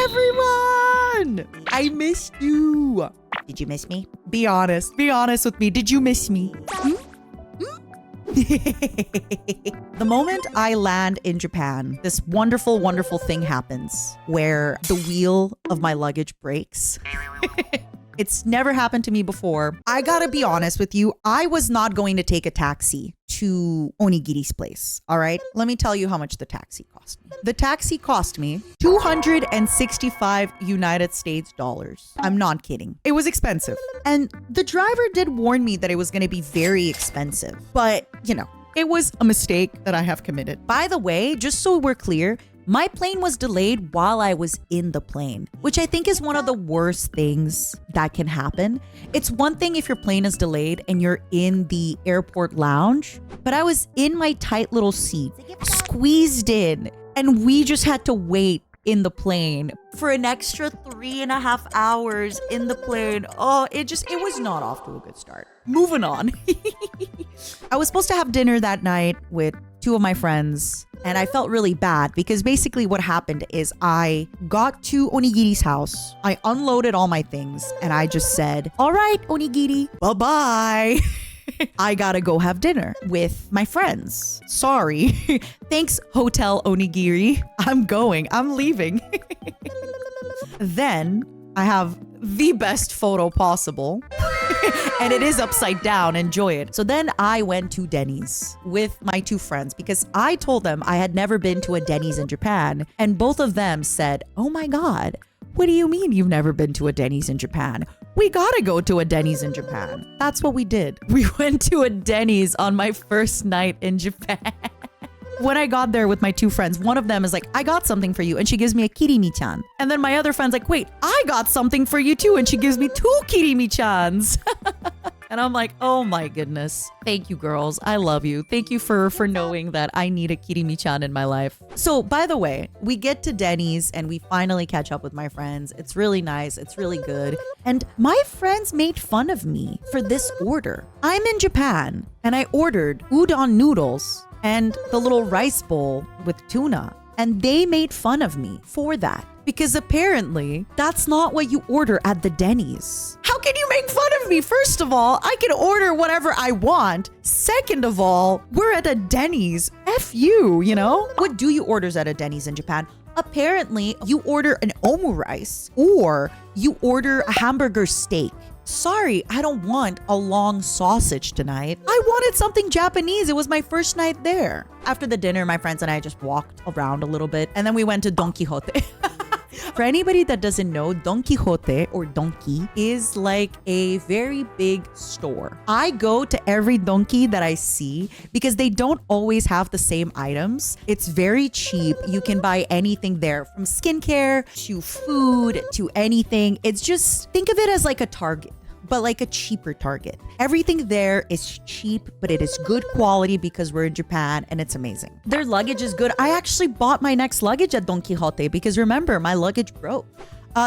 everyone! I missed you. Did you miss me? Be honest. Be honest with me. Did you miss me? The moment I land in Japan, this wonderful, wonderful thing happens where the wheel of my luggage breaks. It's never happened to me before. I gotta be honest with you. I was not going to take a taxi to Onigiri's place. All right. Let me tell you how much the taxi cost me. The taxi cost me 265 United States dollars. I'm not kidding. It was expensive. And the driver did warn me that it was going to be very expensive. But, you know, it was a mistake that I have committed. By the way, just so we're clear, my plane was delayed while I was in the plane, which I think is one of the worst things that can happen. It's one thing if your plane is delayed and you're in the airport lounge, but I was in my tight little seat, squeezed in, and we just had to wait in the plane for an extra 3.5 hours in the plane. Oh, it was not off to a good start. Moving on. I was supposed to have dinner that night with 2 of my friends, and I felt really bad because basically what happened is I got to Onigiri's house, I unloaded all my things, and I just said, all right, Onigiri, bye-bye. I gotta go have dinner with my friends. Sorry. Thanks, Hotel Onigiri. I'm going. I'm leaving. Then I have the best photo possible. And it is upside down. Enjoy it. So then I went to Denny's with my 2 friends because I told them I had never been to a Denny's in Japan. And both of them said, oh my God, what do you mean you've never been to a Denny's in Japan? We gotta go to a Denny's in Japan. That's what we did. We went to a Denny's on my first night in Japan. When I got there with my 2 friends, one of them is like, I got something for you. And she gives me a kirimi-chan. And then my other friend's like, wait, I got something for you too. And she gives me 2 kirimi-chans. And I'm like, oh my goodness. Thank you, girls. I love you. Thank you for knowing that I need a kirimi-chan in my life. So, by the way, we get to Denny's and we finally catch up with my friends. It's really nice. It's really good. And my friends made fun of me for this order. I'm in Japan and I ordered udon noodles and the little rice bowl with tuna. And they made fun of me for that. Because apparently, that's not what you order at the Denny's. How can you make fun of me? First of all, I can order whatever I want. Second of all, we're at a Denny's. F you, you know? What do you order at a Denny's in Japan? Apparently, you order an omurice or you order a hamburger steak. Sorry, I don't want a long sausage tonight. I wanted something Japanese. It was my first night there. After the dinner, my friends and I just walked around a little bit and then we went to Don Quixote. For anybody that doesn't know, Don Quixote or Donkey is like a very big store. I go to every Donkey that I see because they don't always have the same items. It's very cheap. You can buy anything there from skincare to food to anything. It's just, think of it as like a Target, but like a cheaper Target. Everything there is cheap, but it is good quality because we're in Japan and it's amazing. Their luggage is good. I actually bought my next luggage at Don Quixote because remember, my luggage broke.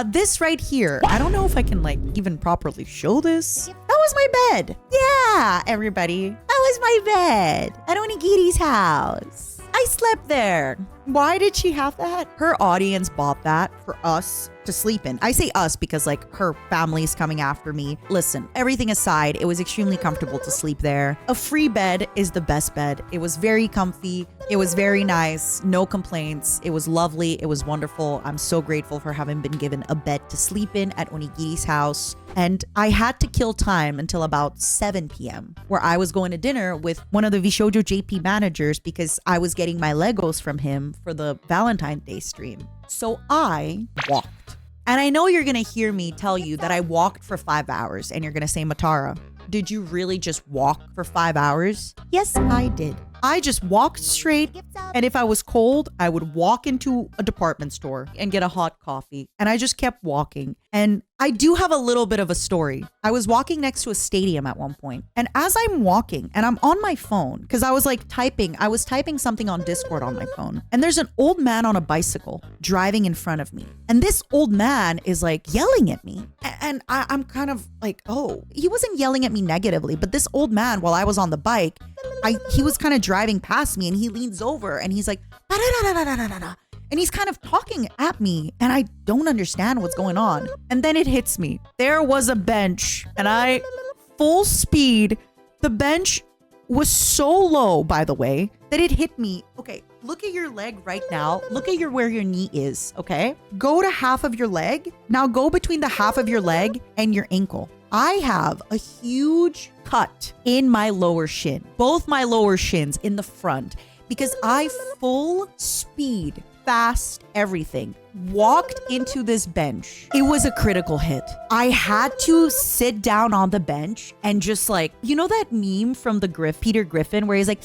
This right here, I don't know if I can like even properly show this. That was my bed. Yeah, everybody. That was my bed at Onigiri's house. I slept there. Why did she have that? Her audience bought that for us to sleep in. I say us because like her family's coming after me. Listen, everything aside, it was extremely comfortable to sleep there. A free bed is the best bed. It was very comfy. It was very nice. No complaints. It was lovely. It was wonderful. I'm so grateful for having been given a bed to sleep in at Onigiri's house. And I had to kill time until about 7 p.m. where I was going to dinner with one of the VShojo JP managers because I was getting my Legos from him for the Valentine's Day stream. So I walked. And I know you're going to hear me tell you that I walked for 5 hours and you're going to say, Matara, did you really just walk for 5 hours? Yes, I did. I just walked straight, and if I was cold, I would walk into a department store and get a hot coffee, and I just kept walking. And I do have a little bit of a story. I was walking next to a stadium at one point, and as I'm walking, and I'm on my phone, because I was typing something on Discord on my phone, and there's an old man on a bicycle driving in front of me, and this old man is like yelling at me, and I'm kind of like, oh, he wasn't yelling at me negatively, but this old man, while I was on the bike, he was kind of driving past me and he leans over and he's like, "Da-da-da-da-da-da-da-da." And he's kind of talking at me and I don't understand what's going on. And then it hits me. There was a bench and I, full speed, the bench was so low, by the way, that it hit me. Okay, look at your leg right now. Look at where your knee is, okay? Go to half of your leg. Now go between the half of your leg and your ankle. I have a huge cut in my lower shin, both my lower shins in the front, because I full speed, fast, everything, walked into this bench. It was a critical hit. I had to sit down on the bench and just like, you know that meme from the Peter Griffin where he's like,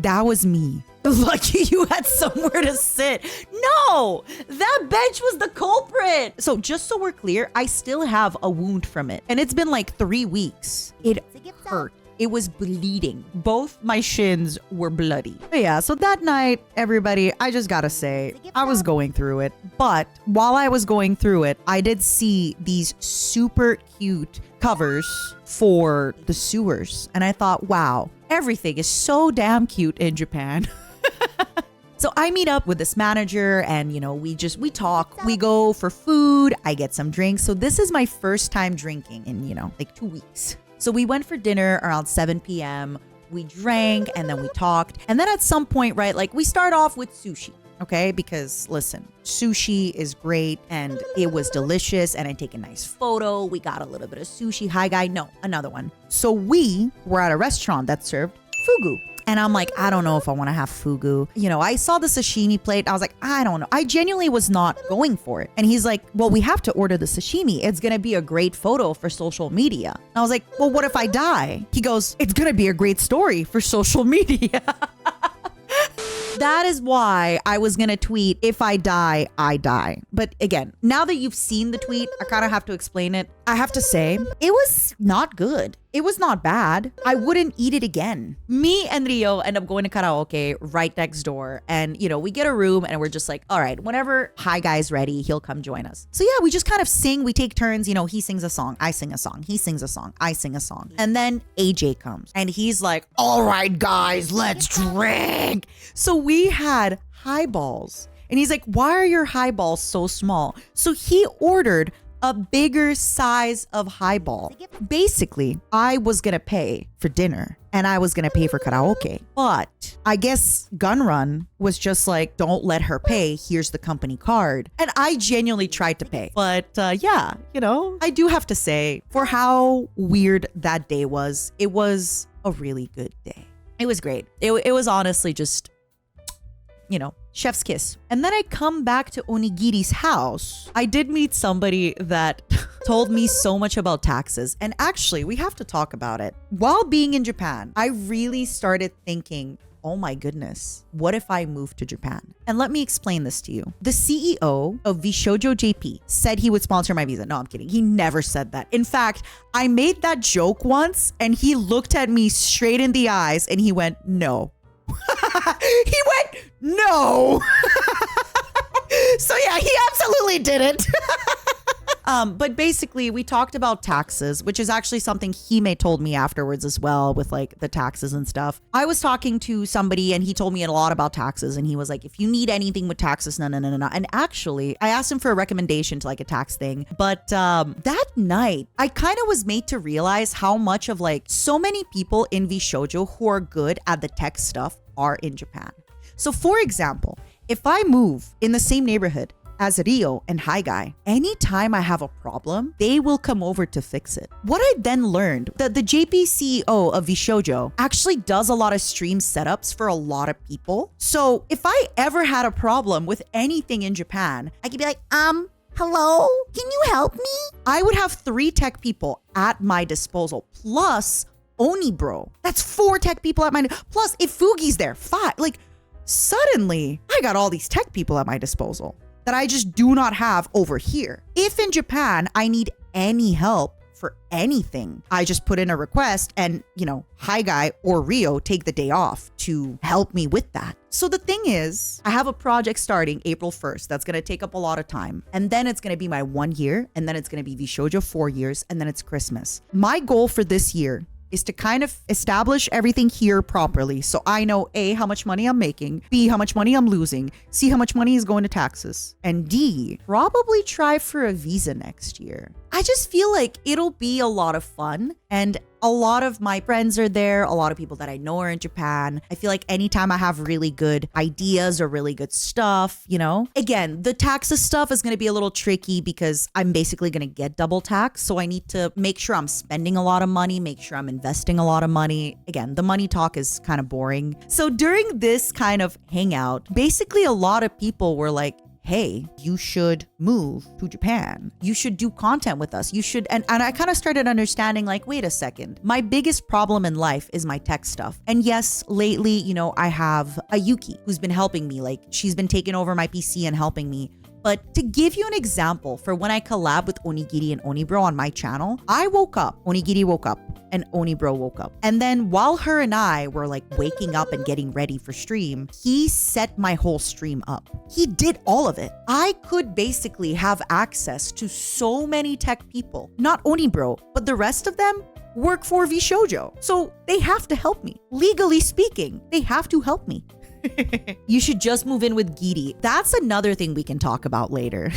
that was me. Lucky you had somewhere to sit. No, that bench was the culprit. So just so we're clear, I still have a wound from it. And it's been like 3 weeks. It hurt. It was bleeding. Both my shins were bloody. But yeah, so that night, everybody, I just gotta say, I was going through it. But while I was going through it, I did see these super cute covers for the sewers. And I thought, wow, everything is so damn cute in Japan. So I meet up with this manager and, you know, we talk, we go for food, I get some drinks. So this is my first time drinking in, you know, like 2 weeks. So we went for dinner around 7 p.m. We drank and then we talked. And then at some point, right, like we start off with sushi, okay? Because listen, sushi is great and it was delicious and I take a nice photo. We got a little bit of sushi. Hi, guy. No, another one. So we were at a restaurant that served fugu. And I'm like, I don't know if I want to have fugu. You know, I saw the sashimi plate. I was like, I don't know. I genuinely was not going for it. And he's like, well, we have to order the sashimi. It's going to be a great photo for social media. And I was like, well, what if I die? He goes, it's going to be a great story for social media. That is why I was going to tweet, if I die, I die. But again, now that you've seen the tweet, I kind of have to explain it. I have to say, it was not good. It was not bad. I wouldn't eat it again. Me and Rio end up going to karaoke right next door. And, you know, we get a room and we're just like, all right, whenever Hi Guy's ready, he'll come join us. So yeah, we just kind of sing. We take turns. You know, he sings a song. I sing a song. He sings a song. I sing a song. And then AJ comes and he's like, all right, guys, let's drink. So we had highballs. And he's like, why are your highballs so small? So he ordered a bigger size of highball. Basically, I was gonna pay for dinner and I was gonna pay for karaoke. But I guess Gunrun was just like, don't let her pay. Here's the company card. And I genuinely tried to pay. But yeah, you know, I do have to say, for how weird that day was, it was a really good day. It was great. It was honestly just, you know, chef's kiss. And then I come back to Onigiri's house. I did meet somebody that told me so much about taxes. And actually, we have to talk about it. While being in Japan, I really started thinking, oh my goodness, what if I moved to Japan? And let me explain this to you. The CEO of VShojo JP said he would sponsor my visa. No, I'm kidding. He never said that. In fact, I made that joke once and he looked at me straight in the eyes and he went, no. He went, no. So yeah, he absolutely didn't. But basically we talked about taxes, which is actually something Hime told me afterwards as well, with like the taxes and stuff. I was talking to somebody and he told me a lot about taxes and he was like, if you need anything with taxes, no. And actually I asked him for a recommendation to like a tax thing. But that night I kind of was made to realize how much of like so many people in VShojo who are good at the tech stuff are in Japan. So for example, if I move in the same neighborhood as Rio and Hi Guy, anytime I have a problem, they will come over to fix it. What I then learned that the JP CEO of VShojo actually does a lot of stream setups for a lot of people. So if I ever had a problem with anything in Japan, I could be like, hello, can you help me? I would have 3 tech people at my disposal, plus Oni Bro. That's 4 tech people at my, plus if Fugi's there, 5. Like suddenly I got all these tech people at my disposal that I just do not have over here. If in Japan I need any help for anything, I just put in a request and, you know, Hi Guy or Rio take the day off to help me with that. So the thing is, I have a project starting April 1st that's gonna take up a lot of time. And then it's gonna be my 1 year, and then it's gonna be VShojo 4 years, and then it's Christmas. My goal for this year is to kind of establish everything here properly. So I know A, how much money I'm making, B, how much money I'm losing, C, how much money is going to taxes, and D, probably try for a visa next year. I just feel like it'll be a lot of fun, and a lot of my friends are there. A lot of people that I know are in Japan. I feel like anytime I have really good ideas or really good stuff, you know, again, the taxes stuff is going to be a little tricky because I'm basically going to get double tax. So I need to make sure I'm spending a lot of money, make sure I'm investing a lot of money. Again, the money talk is kind of boring. So during this kind of hangout, basically a lot of people were like, hey, you should move to Japan. You should do content with us. You should. And I kind of started understanding like, wait a second. My biggest problem in life is my tech stuff. And yes, lately, you know, I have a Yuki who's been helping me. Like she's been taking over my PC and helping me. But to give you an example, for when I collab with Onigiri and Onibro on my channel, I woke up, Onigiri woke up, and Onibro woke up. And then while her and I were like waking up and getting ready for stream, he set my whole stream up. He did all of it. I could basically have access to so many tech people, not Onibro, but the rest of them work for VShojo. So they have to help me. Legally speaking, they have to help me. You should just move in with Giri. That's another thing we can talk about later.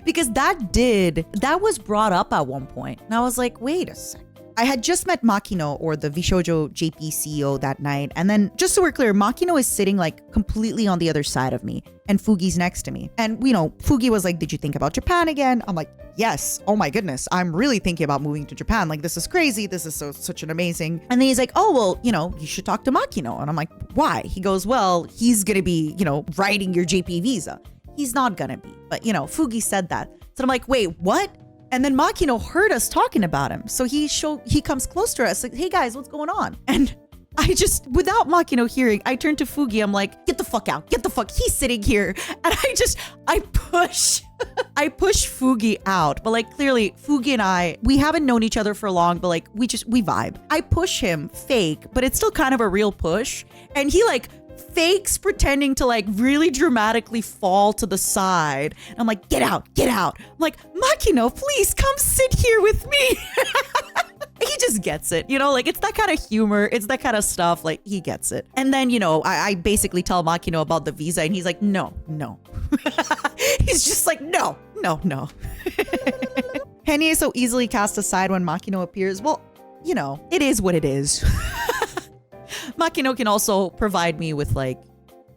Because that was brought up at one point. And I was like, wait a sec. I had just met Makino, or the VShojo CEO that night. And then just so we're clear, Makino is sitting like completely on the other side of me and Fugi's next to me. And you know, Fugi was like, did you think about Japan again? I'm like, yes. Oh my goodness. I'm really thinking about moving to Japan. Like, this is crazy. This is such an amazing. And then he's like, oh, well, you know, you should talk to Makino. And I'm like, why? He goes, well, he's going to be, you know, writing your JP visa. He's not going to be. But, you know, Fugi said that. So I'm like, wait, what? And then Makino heard us talking about him. So he comes close to us like, hey guys, what's going on? And I just, without Makino hearing, I turn to Fugi. I'm like, get the fuck out. Get the fuck. He's sitting here. And I push Fugi out. But like, clearly Fugi and I, we haven't known each other for long, but like, we vibe. I push him fake, but it's still kind of a real push. And he like fakes pretending to like really dramatically fall to the side. And I'm like, get out. I'm like, Makino, please come sit here with me. He just gets it, you know, like it's that kind of humor. It's that kind of stuff. Like he gets it. And then, you know, I basically tell Makino about the visa and he's like, no. He's just like, no. Henny is so easily cast aside when Makino appears. Well, you know, it is what it is. Makino can also provide me with like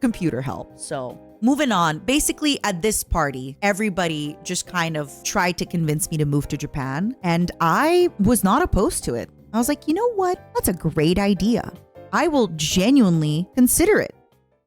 computer help. So moving on, basically at this party, everybody just kind of tried to convince me to move to Japan. And I was not opposed to it. I was like, you know what? That's a great idea. I will genuinely consider it.